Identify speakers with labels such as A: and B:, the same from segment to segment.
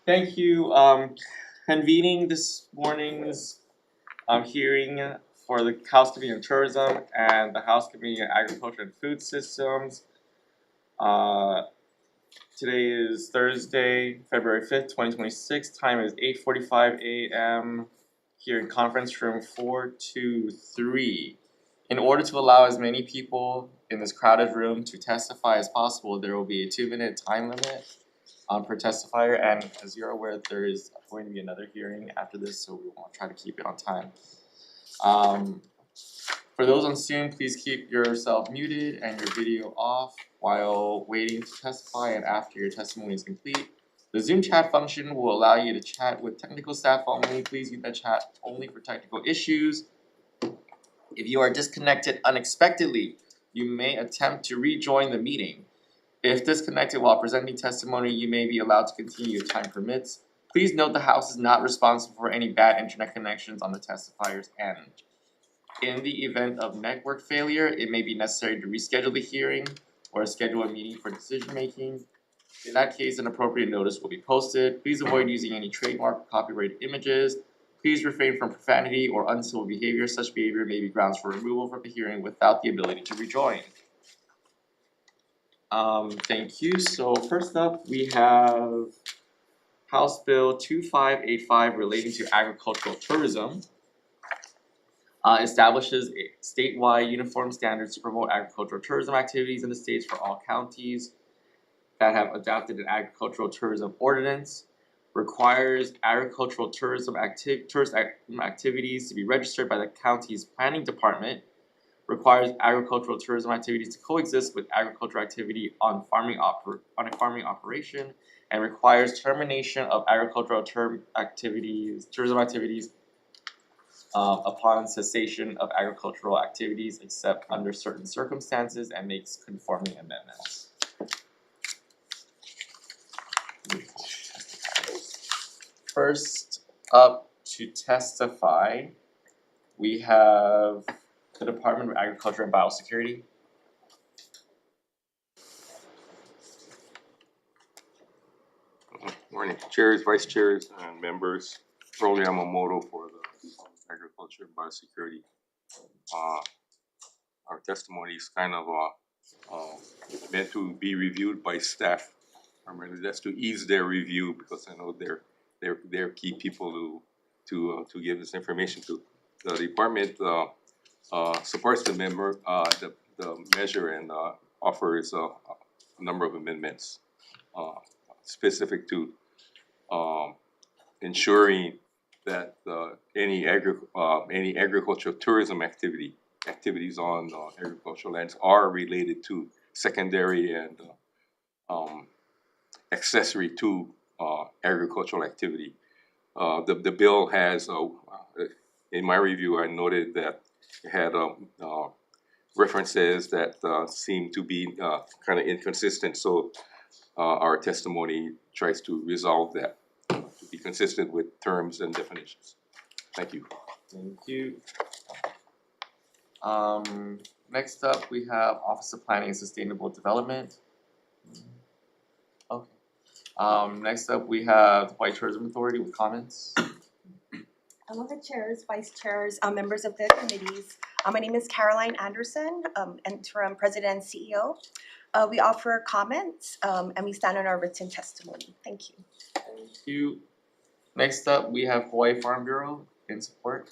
A: Thank you. Convening this morning's hearing for the House Committee on Tourism and the House Committee on Agriculture and Food Systems. Uh, Today is Thursday, February 5th, 2026. Time is 8:45 a.m. here in conference room 423. In order to allow as many people in this crowded room to testify as possible, there will be a 2-minute time limit per testifier, and as you're aware, there is going to be another hearing after this, so we want to try to keep it on time. For those on Zoom, please keep yourself muted and your video off while waiting to testify and after your testimony is complete. The Zoom chat function will allow you to chat with technical staff only. Please use that chat only for technical issues. If you are disconnected unexpectedly, you may attempt to rejoin the meeting. If disconnected while presenting testimony, you may be allowed to continue if time permits. Please note the House is not responsible for any bad internet connections on the testifier's end. In the event of network failure, it may be necessary to reschedule the hearing or schedule a meeting for decision making. In that case, an appropriate notice will be posted. Please avoid using any trademark or copyrighted images. Please refrain from profanity or uncivil behavior. Such behavior may be grounds for removal from the hearing without the ability to rejoin. Thank you. So first up, we have House Bill 2585 relating to agricultural tourism. Establishes statewide uniform standards to promote agricultural tourism activities in the states for all counties that have adopted an agricultural tourism ordinance. Requires agricultural tourism activities to be registered by the county's planning department. Requires agricultural tourism activities to coexist with agricultural activity on a farming operation, and requires termination of agricultural tourism activities upon cessation of agricultural activities except under certain circumstances, and makes conforming amendments. First up to testify, we have the Department of Agriculture and Biosecurity.
B: Morning, chairs, vice chairs, and members. Rolly Yamamoto for the Agriculture and Biosecurity. Our testimony is kind of meant to be reviewed by staff. Primarily, that's to ease their review because I know they're key people to give this information to. The department supports the measure and offers a number of amendments specific to ensuring that any agricultural tourism activities on agricultural lands are related to secondary and accessory to agricultural activity. The bill has, in my review, I noted that it had references that seem to be kind of inconsistent. So our testimony tries to resolve that to be consistent with terms and definitions. Thank you.
A: Thank you. Next up, we have Office of Planning and Sustainable Development. Okay. Next up, we have the Hawaii Tourism Authority with comments.
C: Hello, the chairs, vice chairs, members of the committees. My name is Caroline Anderson, interim president and CEO. We offer comments and we stand on our written testimony. Thank you.
A: Thank you. Next up, we have Hawaii Farm Bureau in support.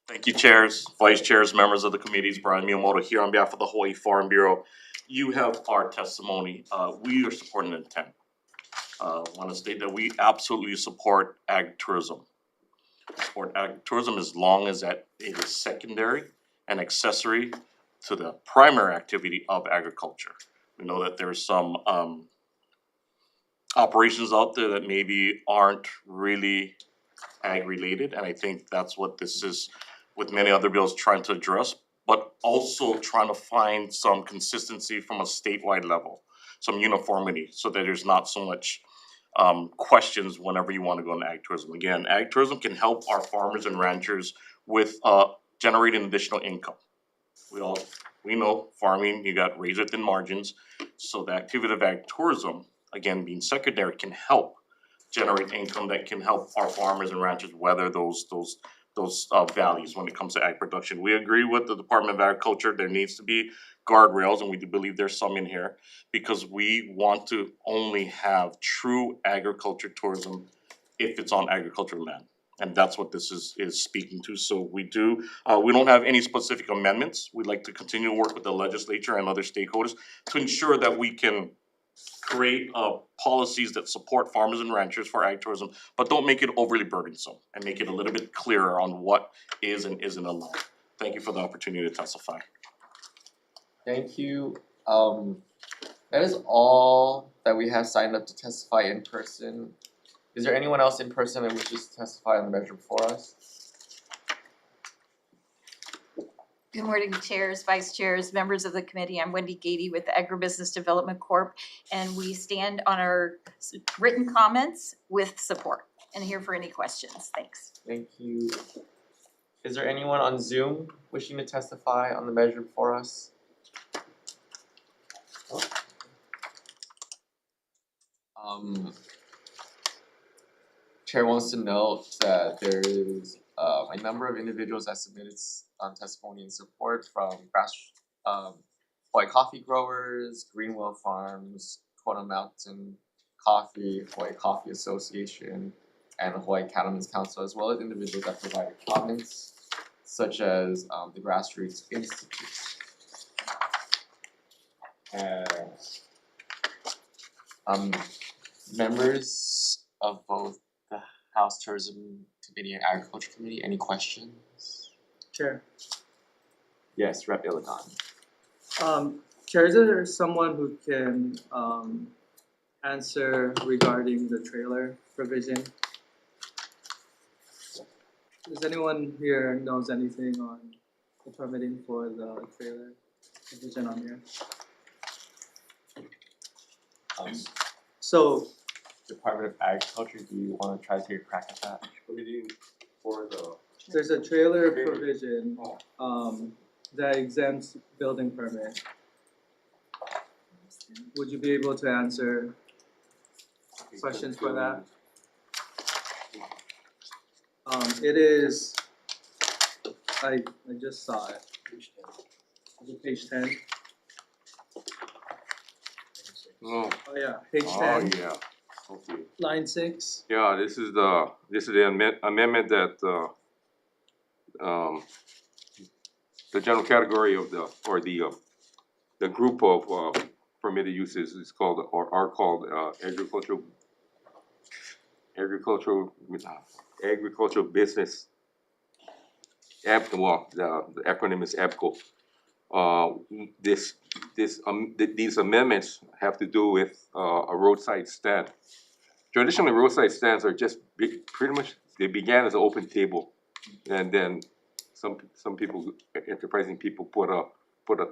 D: Thank you, chairs, vice chairs, members of the committees. Brian Miyamoto here on behalf of the Hawaii Farm Bureau. You have our testimony. We are supporting the intent. Want to state that we absolutely support ag tourism. Support ag tourism as long as that it is secondary and accessory to the primary activity of agriculture. We know that there's some operations out there that maybe aren't really ag related, and I think that's what this is with many other bills trying to address, but also trying to find some consistency from a statewide level, some uniformity, so that there's not so much questions whenever you want to go into ag tourism. Again, ag tourism can help our farmers and ranchers with generating additional income. We all we know farming, you got razor thin margins. So the activity of ag tourism, again, being secondary, can help generate income that can help our farmers and ranchers weather those valleys when it comes to ag production. We agree with the Department of Agriculture, there needs to be guardrails, and we do believe there's some in here, because we want to only have true agriculture tourism if it's on agricultural land. And that's what this is speaking to. So we don't have any specific amendments. We'd like to continue to work with the legislature and other stakeholders to ensure that we can create policies that support farmers and ranchers for ag tourism, but don't make it overly burdensome, and make it a little bit clearer on what is and isn't allowed. Thank you for the opportunity to testify.
A: Thank you. That is all that we have signed up to testify in person. Is there anyone else in person that wishes to testify on the measure before us?
E: Good morning, chairs, vice chairs, members of the committee. I'm Wendy Gady with Agribusiness Development Corp. And we stand on our written comments with support and here for any questions. Thanks.
A: Thank you. Is there anyone on Zoom wishing to testify on the measure before us? Chair wants to note that there is a number of individuals that submitted testimony in support from Hawaii Coffee Growers, Greenwell Farms, Kona Mountain Coffee, Hawaii Coffee Association, and Hawaii Cattlemen's Council, as well as individuals that provided comments, such as the Grassroots Institute. And members of both the House Tourism Committee and Agriculture Committee, any questions?
F: Chair.
A: Yes, Rep. Iligan.
F: Chair, is there someone who can answer regarding the trailer provision? Does anyone here knows anything on the permitting for the trailer provision on here? So
A: Department of Agriculture, do you want to try to take a crack at that?
B: For the
F: there's a trailer provision that exempts building permit. Would you be able to answer questions for that? It is, I just saw it. Is it page 10?
B: Oh,
F: Oh yeah, page
B: oh
F: 10,
B: yeah, okay.
F: line 6.
B: Yeah, this is the amendment that the general category of the group of permitted uses is called or are called agricultural business. The acronym is ABCO. These amendments have to do with a roadside stand. Traditionally, roadside stands are just pretty much, they began as an open table, and then some people, enterprising people, put a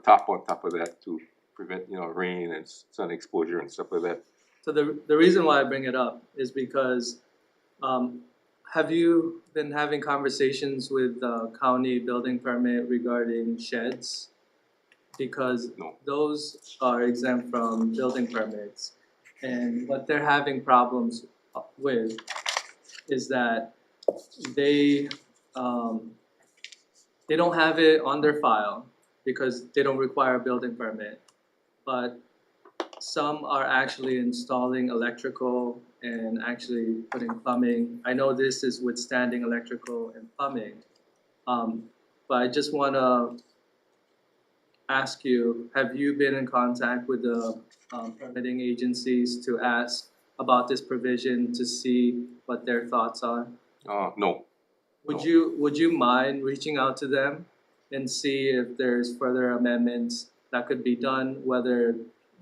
B: top on top of that to prevent rain and sun exposure and stuff like that.
F: So the reason why I bring it up is because have you been having conversations with the county building permit regarding sheds? Because
B: No.
F: those are exempt from building permits, and what they're having problems with is that they don't have it on their file because they don't require a building permit, but some are actually installing electrical and actually putting plumbing. I know this is withstanding electrical and plumbing, but I just want to ask you, have you been in contact with the permitting agencies to ask about this provision to see what their thoughts are?
B: No.
F: Would you mind reaching out to them and see if there's further amendments that could be done, whether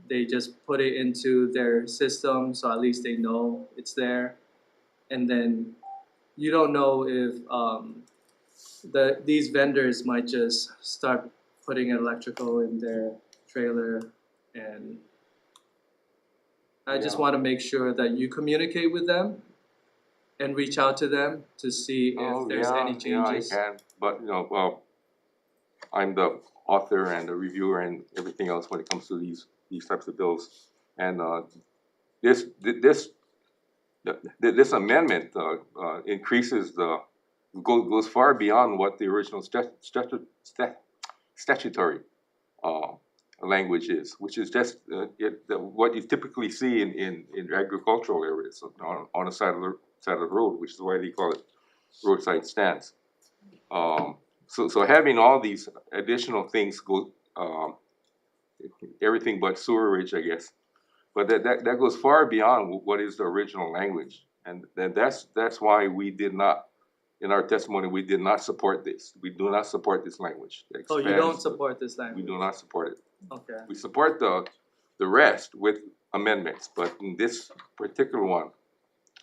F: they just put it into their system so at least they know it's there, and then you don't know if these vendors might just start putting electrical in their trailer, and I just want to make sure that you communicate with them and reach out to them to see if there's any changes.
B: Yeah, I can, but I'm the author and the reviewer and everything else when it comes to these types of bills. And this amendment increases goes far beyond what the original statutory language is, which is just what you typically see in agricultural areas on the side of the road, which is why they call it roadside stands. So having all these additional things go, everything but sewerage, I guess, but that goes far beyond what is the original language, and that's why we did not, in our testimony, we did not support this. We do not support this language. It
F: Oh, you don't
B: expands-
F: support this
B: We
F: language?
B: do not support it.
F: Okay.
B: We support the rest with amendments, but in this particular one,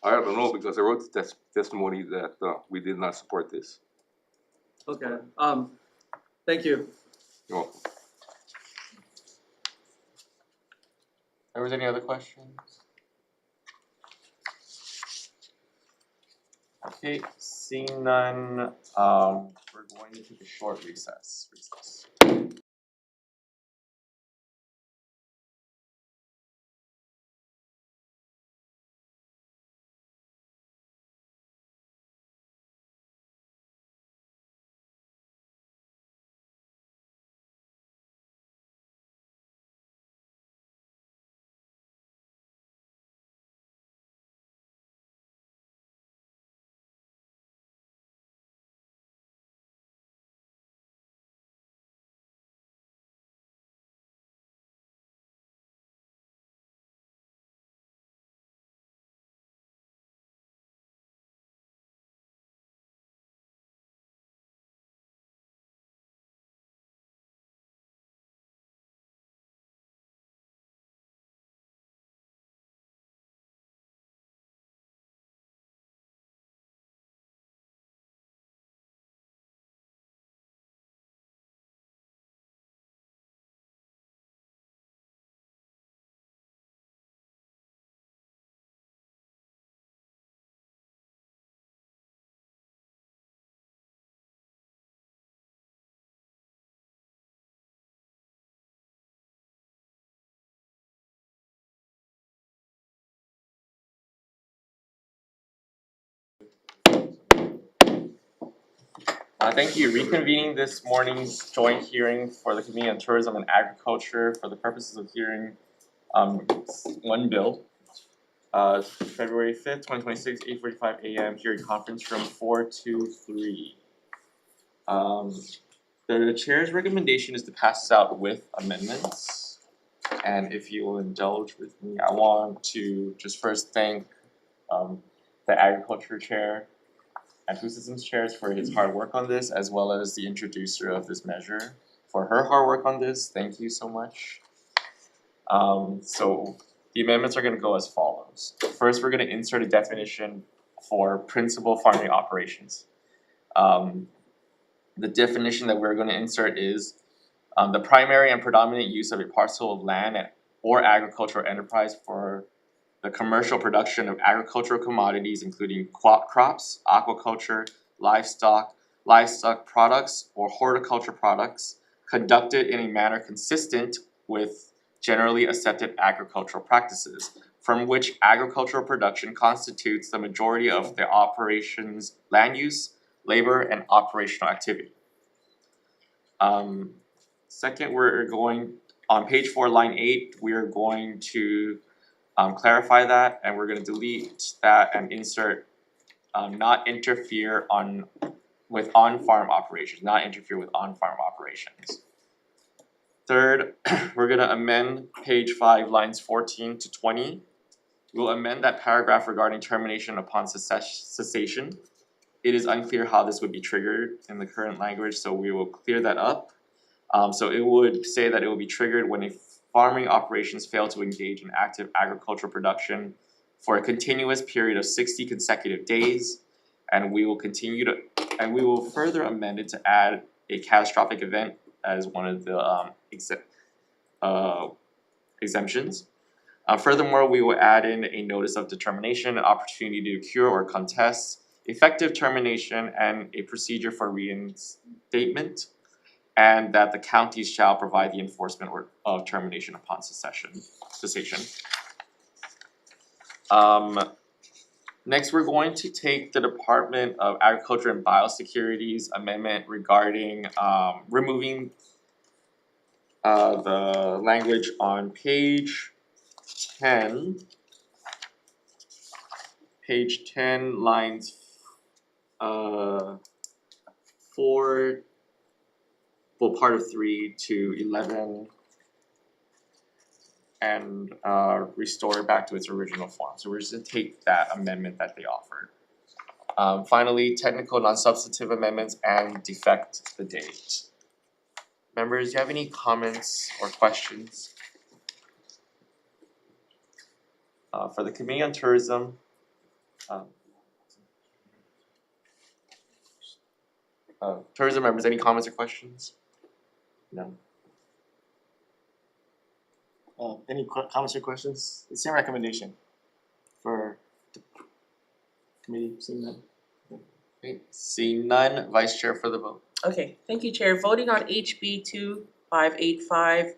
B: I don't know, because I wrote the testimony that we did not support this.
F: Okay, thank you.
B: You're welcome.
A: There was any other questions? Okay, seeing none, we're going to take a short recess. Thank you. Reconvening this morning's joint hearing for the Committee on Tourism and Agriculture for the purposes of hearing one bill. February 5th, 2026, 8:45 a.m. here in conference room 423. The chair's recommendation is to pass this out with amendments. And if you will indulge with me, I want to just first thank the Agriculture Chair and Food Systems Chairs for his hard work on this, as well as the introducer of this measure for her hard work on this. Thank you so much. So the amendments are gonna go as follows. First, we're gonna insert a definition for principal farming operations. The definition that we're gonna insert is the primary and predominant use of a parcel of land or agricultural enterprise for the commercial production of agricultural commodities, including crops, aquaculture, livestock products, or horticulture products, conducted in a manner consistent with generally accepted agricultural practices, from which agricultural production constitutes the majority of the operations' land use, labor, and operational activity. Second, we're going, on page 4, line 8, we are going to clarify that, and we're gonna delete that and insert not interfere with on-farm operations, not interfere with on-farm operations. Third, we're gonna amend page 5, lines 14 to 20. We'll amend that paragraph regarding termination upon cessation. It is unclear how this would be triggered in the current language, so we will clear that up. So it would say that it will be triggered when a farming operations fail to engage in active agricultural production for a continuous period of 60 consecutive days, and we will further amend it to add a catastrophic event as one of the exemptions. Furthermore, we will add in a notice of determination, an opportunity to cure or contest, effective termination, and a procedure for reinstatement. and that the counties shall provide the enforcement or of termination upon cessation. Next, we're going to take the Department of Agriculture and Biosecurity's amendment regarding removing the language on page 10. Page 10 lines 4, well, part of 3 to 11, and restore it back to its original form. So we're just gonna take that amendment that they offered. Finally, technical non-substantive amendments and defect the date. Members, do you have any comments or questions? For the Committee on Tourism, tourism members, any comments or questions? No.
G: Any comments or questions? The same recommendation for the committee, seeing none.
A: Okay, seeing none, Vice Chair for the vote.
H: Okay, thank you, Chair. Voting on HB 2585,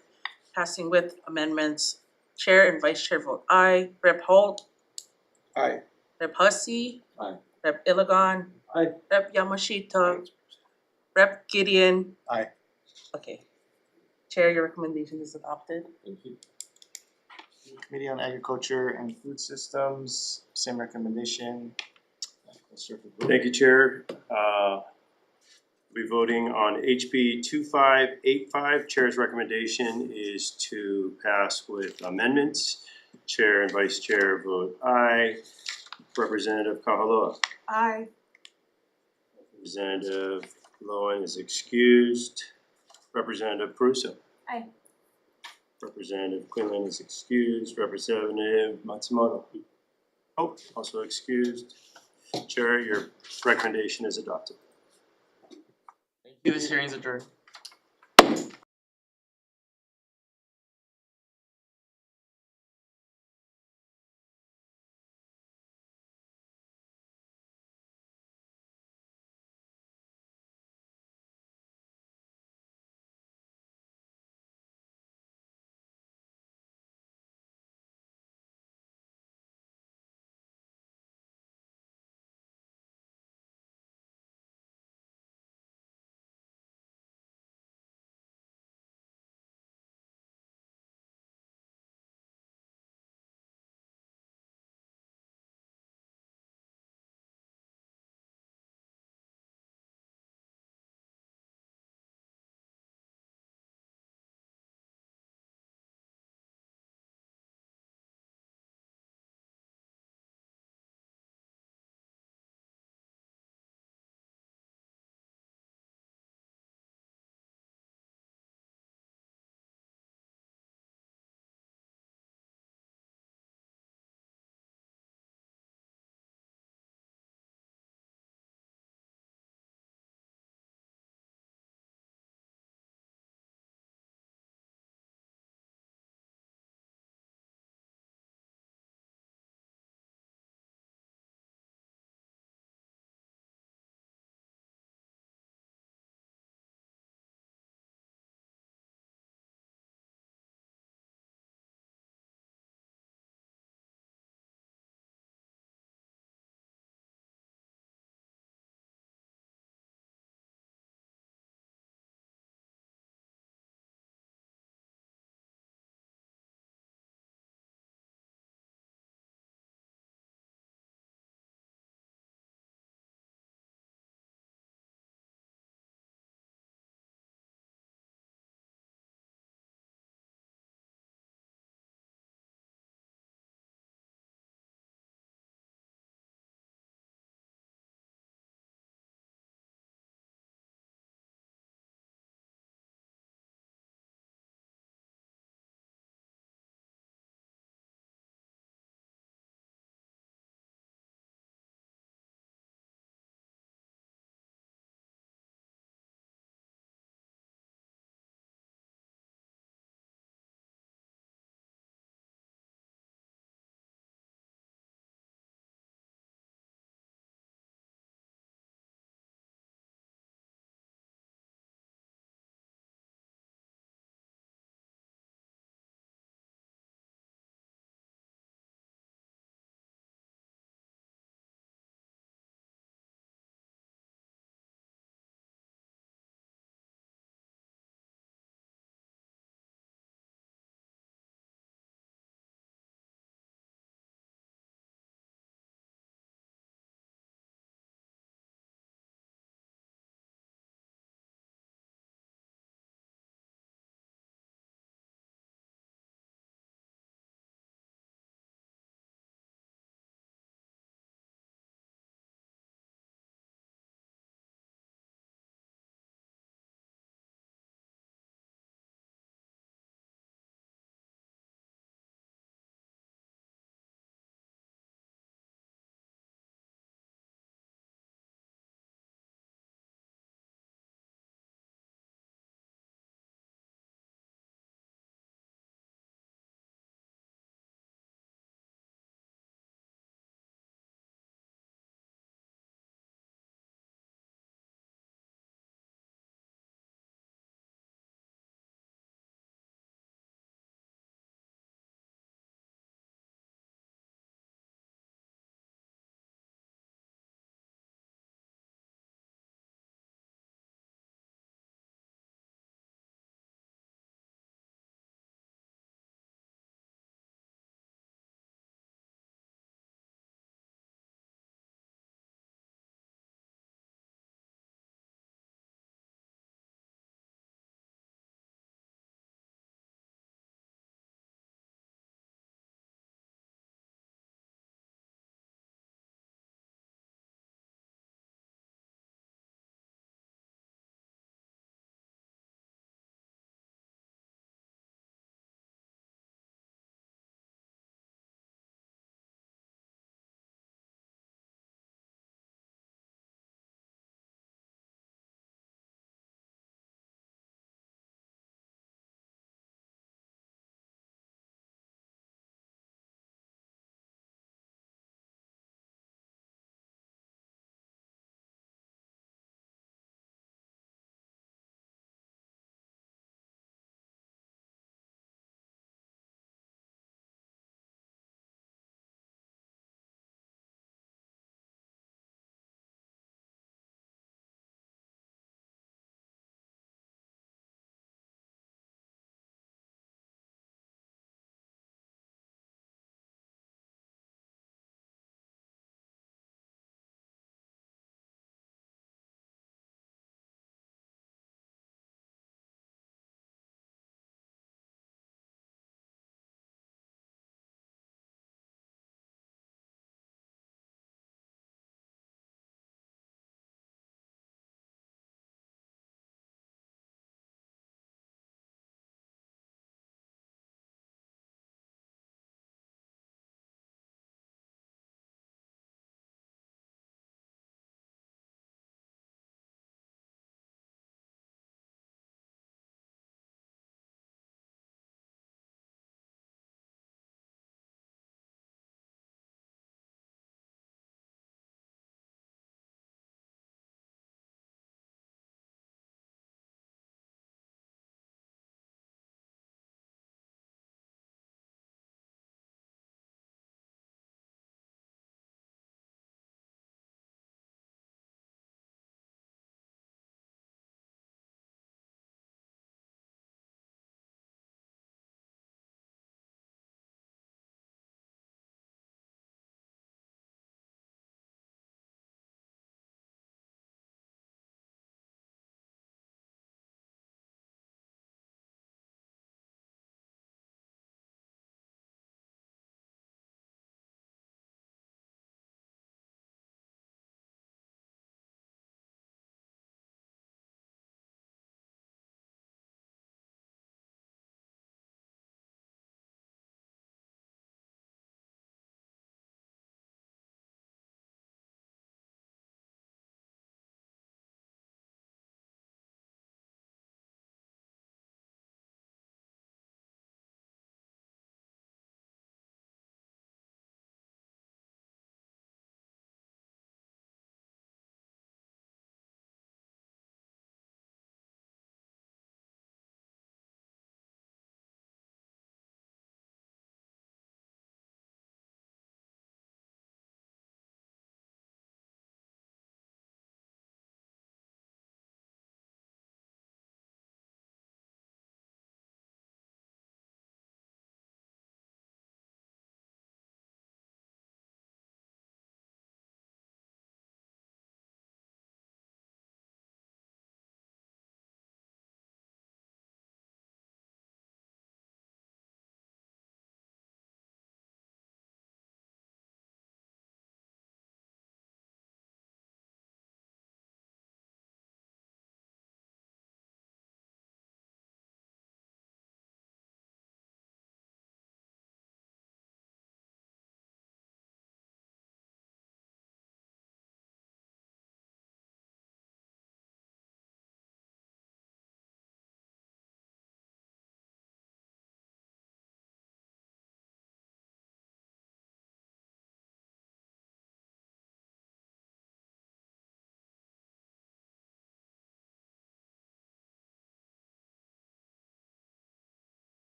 H: passing with amendments. Chair and Vice Chair vote aye. Rep Holt.
G: Aye.
H: Rep Hussey.
G: Aye.
H: Rep Ilagan.
G: Aye.
H: Rep Yamashita. Rep Gideon.
G: Aye.
H: Okay. Chair, your recommendation is adopted.
G: Thank you. Committee on Agriculture and Food Systems, same recommendation.
I: Thank you, Chair. We'll be voting on HB 2585. Chair's recommendation is to pass with amendments. Chair and Vice Chair vote aye. Representative Kahaloa.
H: Aye.
I: Representative Lowen is excused. Representative Pruso.
E: Aye.
I: Representative Quinlan is excused. Representative Matsumoto. Oh, also excused. Chair, your recommendation is adopted.
A: Thank you, this hearing is adjourned.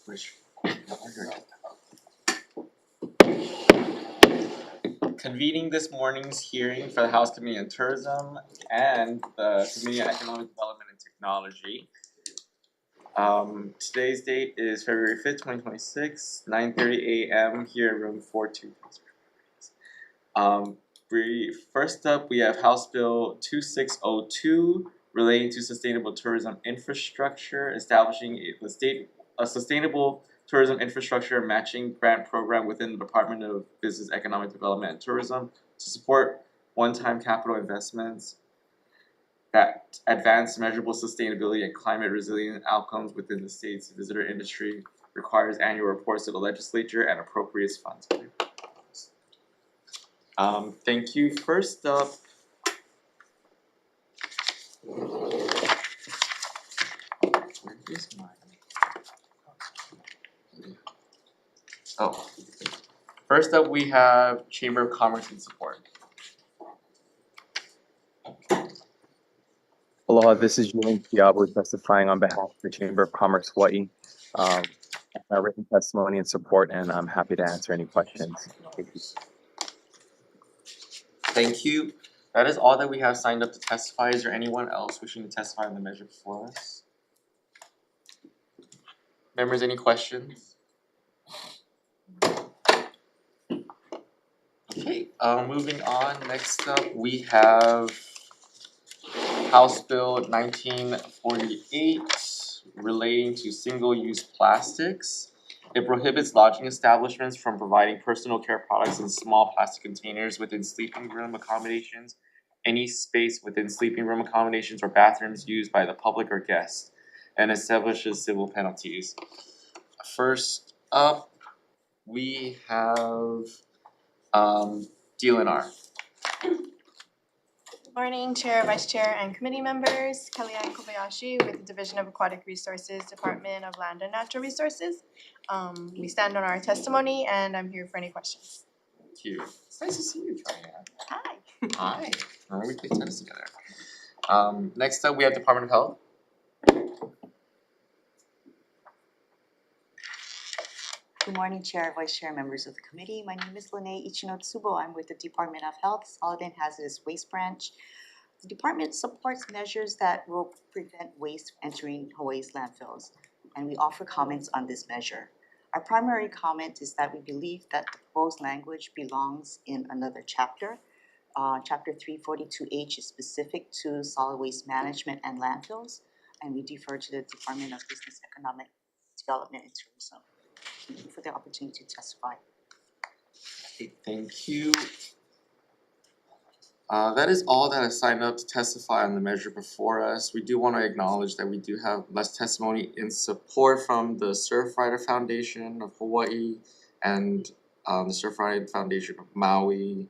A: Which? Convening this morning's hearing for the House Committee on Tourism and the Committee on Economic Development and Technology. Today's date is February 5th, 2026, 9:30 a.m. here in room 42. First up, we have House Bill 2602 relating to sustainable tourism infrastructure, establishing a sustainable tourism infrastructure matching grant program within the Department of Business, Economic Development and Tourism to support one-time capital investments that advance measurable sustainability and climate resilient outcomes within the state's visitor industry, requires annual reports to the legislature and appropriates funds. Thank you. First up, where is mine? Oh, first up we have Chamber of Commerce and Support.
J: Aloha, this is Julian Diablo testifying on behalf of the Chamber of Commerce Hawaii. My written testimony and support, and I'm happy to answer any questions. Thank you.
A: Thank you. That is all that we have signed up to testify. Is there anyone else wishing to testify on the measure before us? Members, any questions? Okay, moving on. Next up, we have House Bill 1948 relating to single-use plastics. It prohibits lodging establishments from providing personal care products in small plastic containers within sleeping room accommodations, any space within sleeping room accommodations or bathrooms used by the public or guests, and establishes civil penalties. First up, we have DLNR.
K: Good morning, Chair, Vice Chair, and committee members. Kellyanne Kobayashi with the Division of Aquatic Resources, Department of Land and Natural Resources. We stand on our testimony, and I'm here for any questions.
A: Thank you. It's nice to see you, Kellyanne.
K: Hi.
A: Hi. We play tennis together. Next up, we have Department of Health.
L: Good morning, Chair, Vice Chair, members of the committee. My name is Lene Ichinotsubo. I'm with the Department of Health, Solid and Hazardous Waste Branch. The department supports measures that will prevent waste entering Hawaii's landfills, and we offer comments on this measure. Our primary comment is that we believe that the proposed language belongs in another chapter. Chapter 342H is specific to solid waste management and landfills, and we defer to the Department of Business, Economic Development and Tourism. Thank you for the opportunity to testify.
A: Okay, thank you. That is all that has signed up to testify on the measure before us. We do want to acknowledge that we do have less testimony in support from the Surfrider Foundation of Hawaii and the Surfrider Foundation of Maui.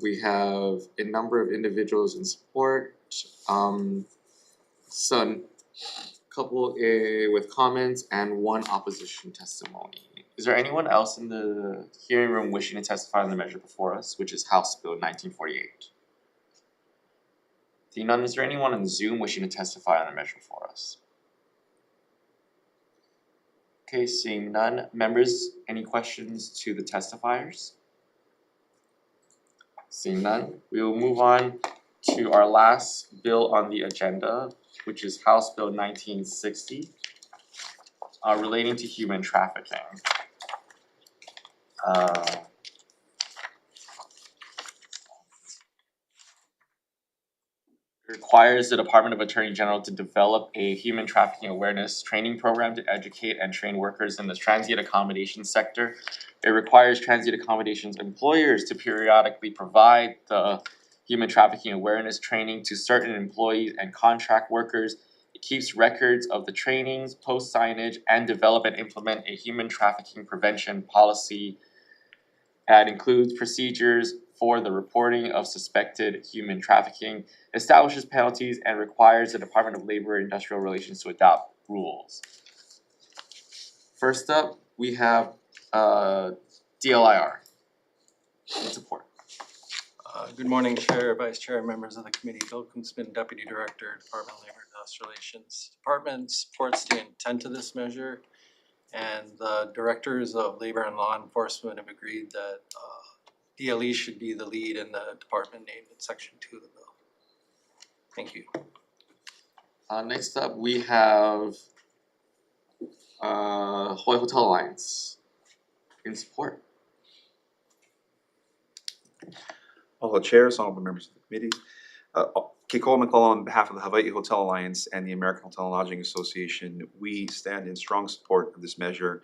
A: We have a number of individuals in support. Some couple with comments and one opposition testimony. Is there anyone else in the hearing room wishing to testify on the measure before us, which is House Bill 1948? Seeing none, is there anyone on Zoom wishing to testify on the measure before us? Okay, seeing none. Members, any questions to the testifiers? Seeing none, we will move on to our last bill on the agenda, which is House Bill 1960, relating to human trafficking. It requires the Department of Attorney General to develop a human trafficking awareness training program to educate and train workers in the transient accommodation sector. It requires transient accommodations employers to periodically provide the human trafficking awareness training to certain employees and contract workers. It keeps records of the trainings, post signage, and develop and implement a human trafficking prevention policy that includes procedures for the reporting of suspected human trafficking, establishes penalties, and requires the Department of Labor and Industrial Relations to adopt rules. First up, we have DLIR. Support.
M: Good morning, Chair, Vice Chair, members of the committee. Bill Kunzman, Deputy Director, Department of Labor and Industrial Relations. Department supports the intent of this measure And the directors of labor and law enforcement have agreed that DLE should be the lead in the department named in section 2 of the bill. Thank you.
A: Next up, we have Hawaii Hotel Alliance in support.
N: All the chairs, honorable members of the committee. Keikoa McCullough on behalf of the Hawaii Hotel Alliance and the American Hotel and Lodging Association, we stand in strong support of this measure.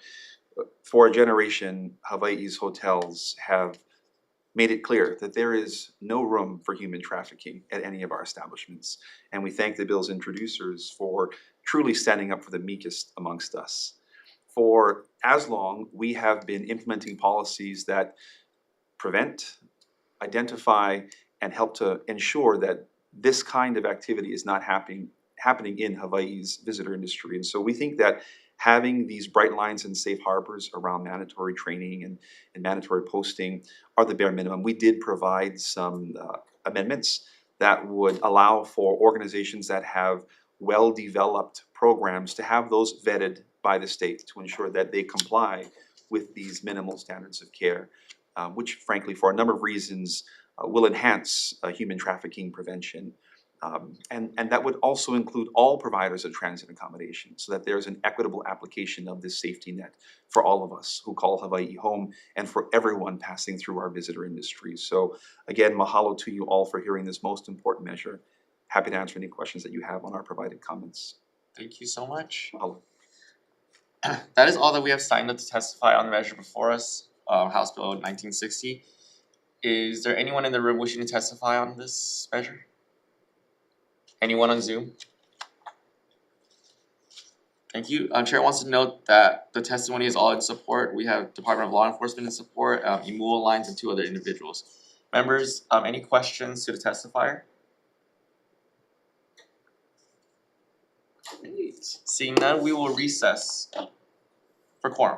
N: For a generation, Hawaii's hotels have made it clear that there is no room for human trafficking at any of our establishments. And we thank the bill's introducers for truly standing up for the meekest amongst us. For as long, we have been implementing policies that prevent, identify, and help to ensure that this kind of activity is not happening in Hawaii's visitor industry. And so we think that having these bright lines and safe harbors around mandatory training and mandatory posting are the bare minimum. We did provide some amendments that would allow for organizations that have well-developed programs to have those vetted by the state to ensure that they comply with these minimal standards of care, which frankly, for a number of reasons, will enhance human trafficking prevention. And that would also include all providers of transit accommodation so that there's an equitable application of this safety net for all of us who call Hawaii home and for everyone passing through our visitor industry. So again, mahalo to you all for hearing this most important measure. Happy to answer any questions that you have on our provided comments.
A: Thank you so much.
N: Mahalo.
A: That is all that we have signed up to testify on the measure before us, House Bill 1960. Is there anyone in the room wishing to testify on this measure? Anyone on Zoom? Thank you. Chair wants to note that the testimony is all in support. We have Department of Law Enforcement in support, Imu Alliance, and 2 other individuals. Members, any questions to the testifier? Great. Seeing none, we will recess for quorum.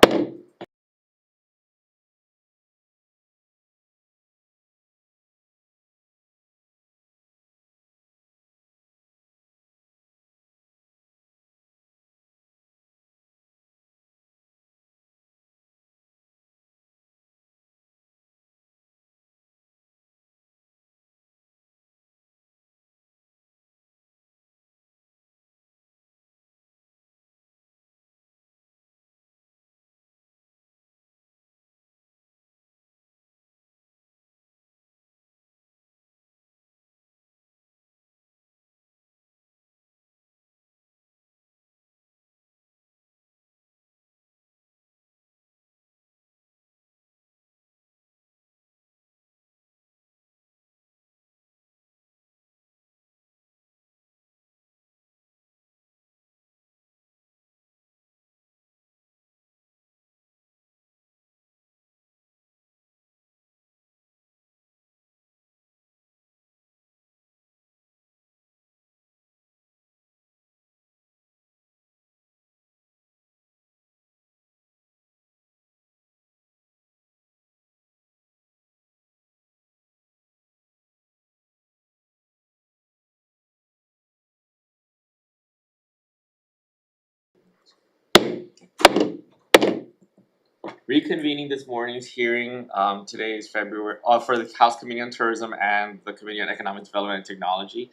A: Reconvening this morning's hearing, today is February, for the House Committee on Tourism and the Committee on Economic Development and Technology.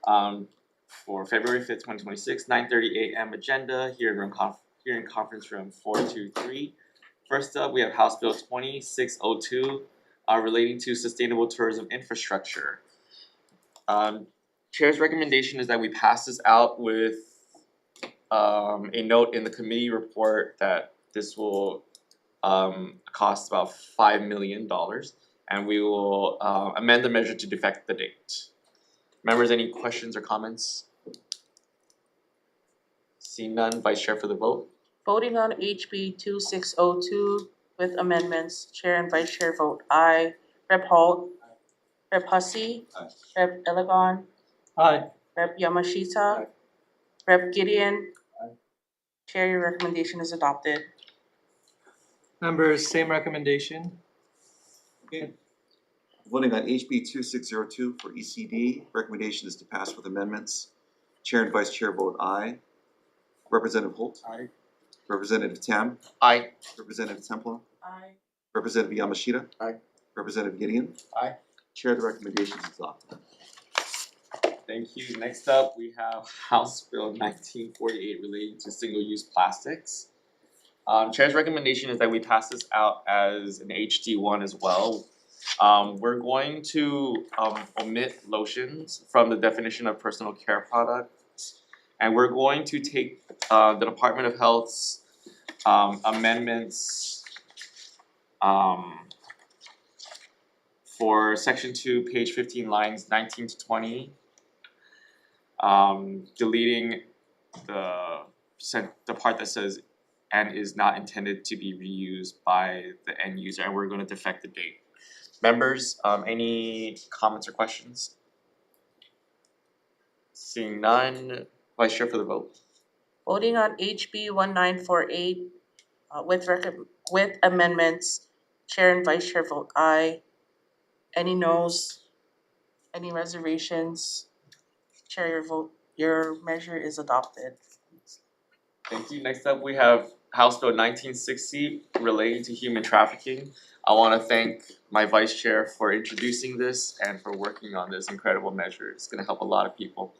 A: For February 5th, 2026, 9:30 AM agenda here in conference room 423. First up, we have House Bill 2602 relating to sustainable tourism infrastructure. Chair's recommendation is that we pass this out with a note in the committee report that this will cost about $5 million, and we will amend the measure to defect the date. Members, any questions or comments? Seeing none, Vice Chair for the vote.
H: Voting on HB 2602 with amendments, Chair and Vice Chair vote aye. Rep. Holt. Rep. Hussey.
B: Aye.
H: Rep. Elegant.
F: Aye.
H: Rep. Yamashita. Rep. Gideon. Chair, your recommendation is adopted.
F: Members, same recommendation.
N: Voting on HB 2602 for ECD, recommendation is to pass with amendments. Chair and Vice Chair vote aye. Representative Holt.
F: Aye.
N: Representative Tam,
A: Aye.
N: Representative Templar,
H: Aye.
N: Representative Yamashita.
A: Aye.
N: Representative Gideon.
G: Aye.
N: Chair, the recommendation is adopted.
A: Thank you. Next up, we have House Bill 1948 relating to single-use plastics. Chair's recommendation is that we pass this out as an HD1 as well. We're going to omit lotions from the definition of personal care products. And we're going to take the Department of Health's amendments for section 2, page 15, lines 19 to 20. Deleting the part that says and is not intended to be reused by the end user, and we're gonna defect the date. Members, any comments or questions? Seeing none, Vice Chair for the vote.
H: Voting on HB 1948 with amendments, Chair and Vice Chair vote aye. Any noes? Any reservations? Chair, your measure is adopted.
A: Thank you. Next up, we have House Bill 1960 relating to human trafficking. I wanna thank my Vice Chair for introducing this and for working on this incredible measure. It's gonna help a lot of people.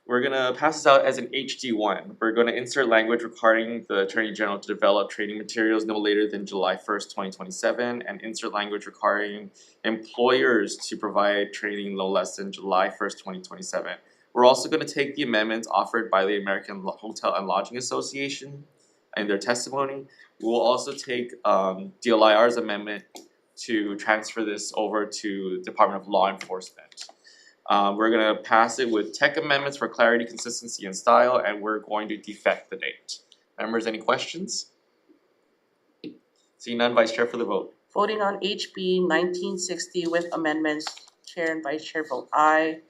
A: We're gonna pass this out as an HD1. We're gonna insert language requiring the Attorney General to develop training materials no later than July 1st, 2027, and insert language requiring employers to provide training no less than July 1st, 2027. We're also gonna take the amendments offered by the American Hotel and Lodging Association in their testimony. We will also take DLIR's amendment to transfer this over to Department of Law Enforcement. We're gonna pass it with tech amendments for clarity, consistency, and style, and we're going to defect the date. Members, any questions? Seeing none, Vice Chair for the vote.
H: Voting on HB 1960 with amendments, Chair and Vice Chair vote aye.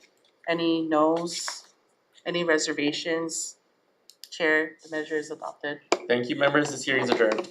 H: Any noes? Any reservations? Chair, the measure is adopted.
A: Thank you, members. This hearing is adjourned.